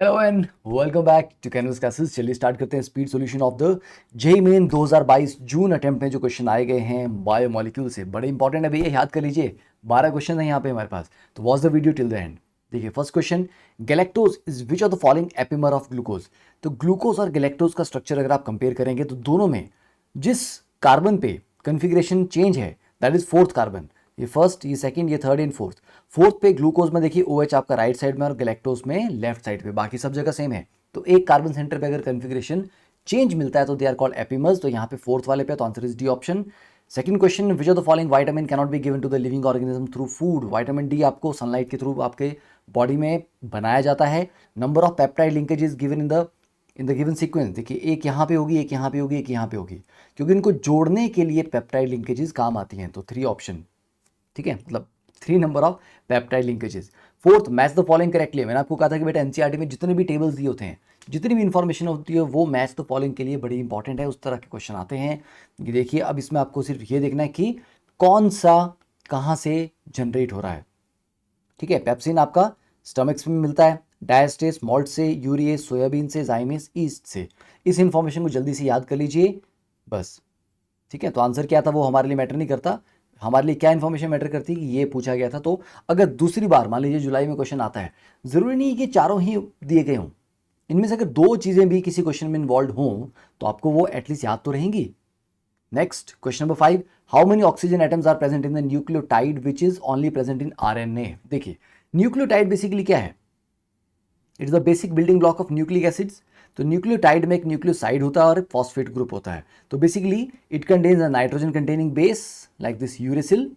Hello and welcome back to Canvas classes. चलिए start करते हैं speed solution of the JEE Main 2022 June attempt में जो question आए गए हैं बायोमोलिक्यूल से। बड़े इंपॉर्टेंट है भैया, याद कर लीजिए। 12 क्वेश्चन है यहाँ पे हमारे पास, तो watch the video till the end. देखिए first question, galactose is which of the following epimer of glucose. तो ग्लूकोज और गैलेक्टोज का स्ट्रक्चर अगर आप कंपेयर करेंगे तो दोनों में जिस कार्बन पे कन्फिग्रेशन चेंज है दैट इज फोर्थ कार्बन। ये फर्स्ट, ये सेकंड, ये थर्ड एंड फोर्थ। फोर्थ पे ग्लूकोज में देखिए OH आपका राइट साइड में और गैलेक्टोज में लेफ्ट साइड पे, बाकी सब जगह सेम है। तो एक कार्बन सेंटर पे अगर कन्फिग्रेशन चेंज मिलता है तो दे आर कॉल्ड एपिमर्स। तो यहाँ पे फोर्थ वाले पे तो answer is D option. Second question, which of the following vitamin can not be given to the living organism through food. Vitamin D आपको सनलाइट के थ्रू आपके बॉडी में बनाया जाता है। Number of peptide linkages given in the given sequence. देखिए एक यहाँ पे होगी, एक यहाँ पे होगी, एक यहाँ पे होगी, क्योंकि इनको जोड़ने के लिए पेप्टाइड लिंकेजेस काम आती हैं। तो 3 ऑप्शन, ठीक है, मतलब 3 number of peptide linkages. Fourth, match the following correctly. मैंने आपको कहा था कि बेटा एनसीईआरटी में जितने भी टेबल्स दिए होते हैं, जितनी भी इंफॉर्मेशन होती है वो मैच द फॉलोइंग के लिए बड़ी इंपॉर्टेंट है। उस तरह के क्वेश्चन आते हैं। ये देखिए अब इसमें आपको सिर्फ ये देखना है कि कौन सा कहाँ से जनरेट हो रहा है। ठीक है, पेप्सिन आपका स्टमक्स में मिलता है, डायस्टेस मॉल्ट से, यूरिएस सोयाबीन से, जाइमेस ईस्ट से। इस इंफॉर्मेशन को जल्दी से याद कर लीजिए बस। ठीक है, तो आंसर क्या था वो हमारे लिए मैटर नहीं करता। हमारे लिए क्या इन्फॉर्मेशन मैटर करती है कि ये पूछा गया था। तो अगर दूसरी बार मान लीजिए जुलाई में क्वेश्चन आता है, जरूरी नहीं है कि चारों ही दिए गए हों, इनमें से अगर 2 चीजें भी किसी क्वेश्चन में इन्वॉल्व हों तो आपको वो एटलीस्ट याद तो रहेंगी। Next question number 5, how many oxygen atoms are present in the nucleotide which is only present in RNA. देखिए न्यूक्लियोटाइड बेसिकली क्या है, it is the basic building block of nucleic acids. तो न्यूक्लियोटाइड में एक nucleoside होता है और एक फॉस्फेट ग्रुप होता है। तो basically it contains a nitrogen containing base like this uracil,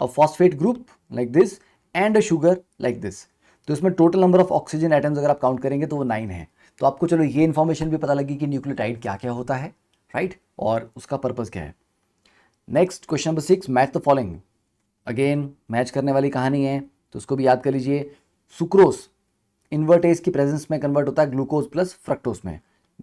a phosphate group like this and a sugar like this. तो इसमें total number of oxygen atoms अगर आप काउंट करेंगे तो वो 9 है। तो आपको चलो ये इन्फॉर्मेशन भी पता लगी कि न्यूक्लियोटाइड क्या क्या होता है, राइट, और उसका पर्पज क्या है। Next question number 6, match the following. Again match करने वाली कहानी है, तो उसको भी याद कर लीजिए। सुक्रोस इन्वर्टेज की प्रेजेंस में कन्वर्ट होता है ग्लूकोज प्लस फ्रक्टोज में।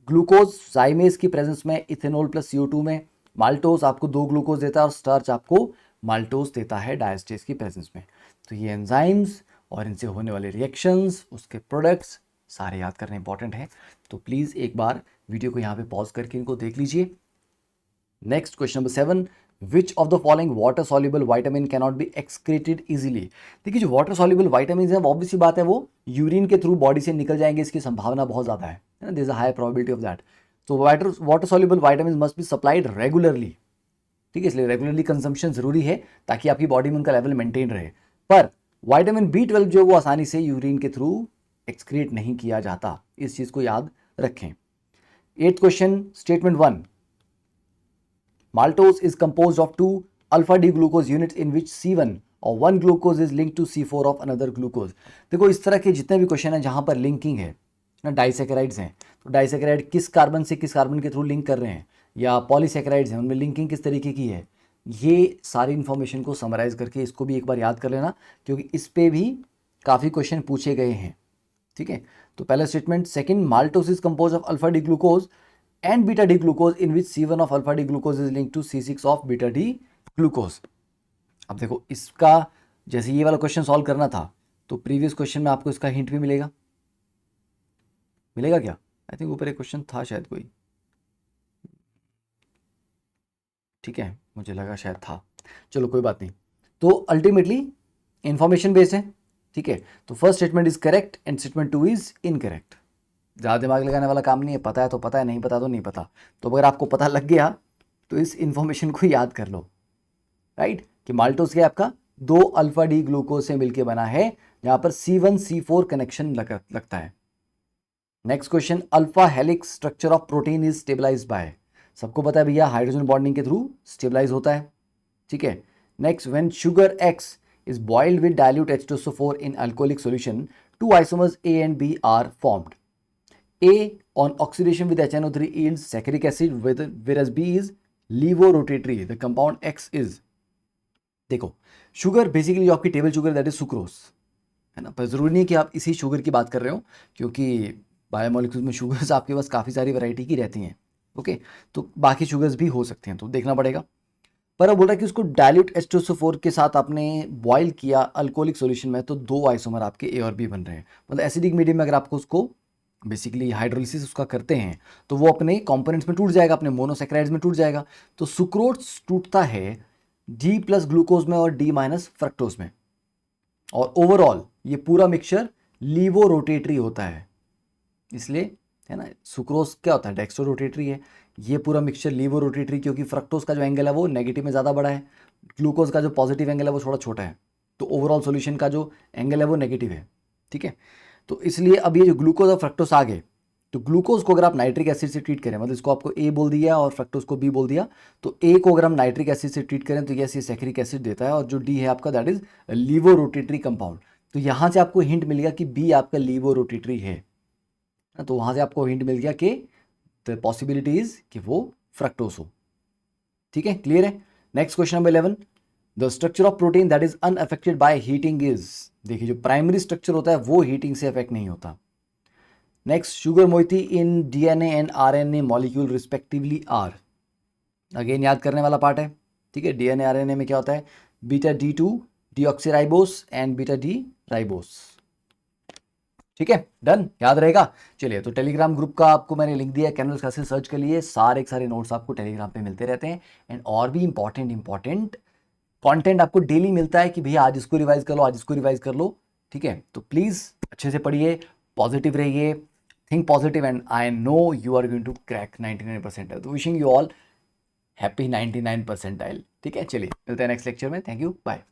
ग्लूकोज जाइमेज की प्रेजेंस में इथेनॉल प्लस CO2 में। माल्टोज आपको 2 ग्लूकोज देता है और स्टार्च आपको माल्टोज देता है डायस्टेज की प्रेजेंस में। तो ये एंजाइम्स और इनसे होने वाले रिएक्शंस, उसके प्रोडक्ट्स सारे याद करने इंपॉर्टेंट है। तो प्लीज़ एक बार वीडियो को यहाँ पे पॉज करके इनको देख लीजिए। Next question number 7, which of the following water soluble vitamin can not be excreted easily. देखिए जो वाटर सॉल्युबल विटामिन है ऑब्वियस सी बात है वो यूरिन के थ्रू बॉडी से निकल जाएंगे, इसकी संभावना बहुत ज़्यादा है ना, there is a high probability of that. तो water soluble vitamin must be supplied regularly. ठीक है, इसलिए रेगुलरली कंजम्पशन जरूरी है ताकि आपकी बॉडी में उनका लेवल मेंटेन रहे। पर विटामिन B12 जो वो आसानी से यूरिन के थ्रू एक्सक्रीट नहीं किया जाता, इस चीज़ को याद रखें। 8th question, statement 1, maltose is composed of 2 alpha D glucose units in which C1 और 1 glucose is link to C4 of another glucose. देखो इस तरह के जितने भी क्वेश्चन हैं जहां पर लिंकिंग है ना, डाइसेकेराइड्स हैं, तो डाइसेकेराइड किस कार्बन से किस कार्बन के थ्रू लिंक कर रहे हैं, या पॉलीसेकेराइड्स हैं उनमें लिंकिंग किस तरीके की है, ये सारी इन्फॉर्मेशन को समराइज करके इसको भी एक बार याद कर लेना, क्योंकि इस पे भी काफ़ी क्वेश्चन पूछे गए हैं। ठीक है, तो पहला statement, second, maltose is compose of alpha D glucose and beta D glucose in which C1 of alpha D glucose is linked to C6 of beta D glucose। अब देखो इसका जैसे ये वाला क्वेश्चन सॉल्व करना था तो प्रीवियस क्वेश्चन में आपको इसका हिंट भी मिलेगा। मिलेगा क्या? आई थिंक ऊपर एक क्वेश्चन था शायद कोई, ठीक है, मुझे लगा शायद था, चलो कोई बात नहीं। तो अल्टीमेटली इंफॉर्मेशन बेस्ड है। ठीक है, तो first statement is correct and statement 2 is incorrect. ज़्यादा दिमाग लगाने वाला काम नहीं है, पता है तो पता है, नहीं पता तो नहीं पता। तो अगर आपको पता लग गया तो इस इंफॉर्मेशन को याद कर लो, राइट, कि माल्टोस क्या आपका 2 अल्फा डी ग्लूकोज से मिलकर बना है, जहां पर C1 C4 कनेक्शन लगता है। Next question, alpha helix structure of protein is stabilize by. सबको पता है भैया हाइड्रोजन बॉन्डिंग के थ्रू स्टेबलाइज होता है। ठीक है, next, when sugar X is boiled with dilute H2SO4 in alcoholic solution, 2 isomers A and B are formed. A on oxidation with HNO3 yields saccharic acid, whereas B is levorotatory. The compound X is, देखो sugar basically जो आपकी table sugar that is sucrose है ना, पर जरूरी नहीं कि आप इसी शुगर की बात कर रहे हो, क्योंकि बायोमोलिक्यूल्स में शुगर्स आपके पास काफ़ी सारी वैरायटी की रहती हैं। ओके, तो बाकी शुगर्स भी हो सकते हैं, तो देखना पड़ेगा। पर अब बोल रहा है कि उसको डायल्यूट H2SO4 के साथ आपने बॉयल किया अल्कोहलिक सॉल्यूशन में, तो 2 आइसोमर आपके A और B बन रहे हैं। मतलब एसिडिक मीडियम में अगर आपको उसको बेसिकली हाइड्रोलिसिस उसका करते हैं तो वो अपने कंपोनेंट्स में टूट जाएगा, अपने मोनोसेक्राइड्स में टूट जाएगा। तो सुक्रोज टूटता है डी प्लस ग्लूकोज में और डी माइनस फ्रक्टोज में, और ओवरऑल ये पूरा मिक्सचर लीवो रोटेटरी होता है, इसलिए है ना। सुक्रोज क्या होता है, डेक्स्ट्रो रोटेटरी है, ये पूरा मिक्सचर लीवो रोटेटरी, क्योंकि फ्रक्टोज का जो एंगल है वो नेगेटिव में ज़्यादा बड़ा है, ग्लूकोज का जो पॉजिटिव एंगल है वो थोड़ा छोटा है, तो ओवरऑल सॉल्यूशन का जो एंगल है वो नेगेटिव है, ठीक है। तो इसलिए अब ये जो ग्लूकोज और फ्रक्टोज आ गए, तो ग्लूकोज को अगर आप नाइट्रिक एसिड से ट्रीट करें, मतलब इसको आपको ए बोल दिया और फ्रक्टोज को बी बोल दिया, तो ए को अगर हम नाइट्रिक एसिड से ट्रीट करें तो ये सैकरिक एसिड देता है, और जो डी है आपका that is levo rotatory compound. तो यहाँ से आपको हिंट मिल गया कि बी आपका लीवो रोटेटरी है, तो वहाँ से आपको हिंट मिल गया कि द पॉसिबिलिटी इज कि वो फ्रक्टोज हो, ठीक है, क्लियर है। Next question number 11, the structure of protein that is unaffected by heating is, देखिए जो प्राइमरी स्ट्रक्चर होता है वो हीटिंग से अफेक्ट नहीं होता। Next, sugar moiety in DNA and RNA molecule respectively are, again याद करने वाला पार्ट है, ठीक है। डीएनए आरएनए में क्या होता है, beta D2 deoxyribose and beta D ribose, ठीक है, डन, याद रहेगा। चलिए, तो टेलीग्राम ग्रुप का आपको मैंने लिंक दिया है, कैनवस क्लासेस सर्च कर लिए, सारे नोट्स आपको टेलीग्राम पे मिलते रहते हैं, एंड और भी इंपॉर्टेंट कंटेंट आपको डेली मिलता है कि भैया आज इसको रिवाइज कर लो, आज इसको रिवाइज कर लो, ठीक है। तो प्लीज़ अच्छे से पढ़िए, पॉजिटिव रहिए, think positive, and I know you are going to crack 99 percentile. तो wishing you all happy 99 percentile, ठीक है। चलिए मिलते हैं नेक्स्ट लेक्चर में, थैंक यू, बाय।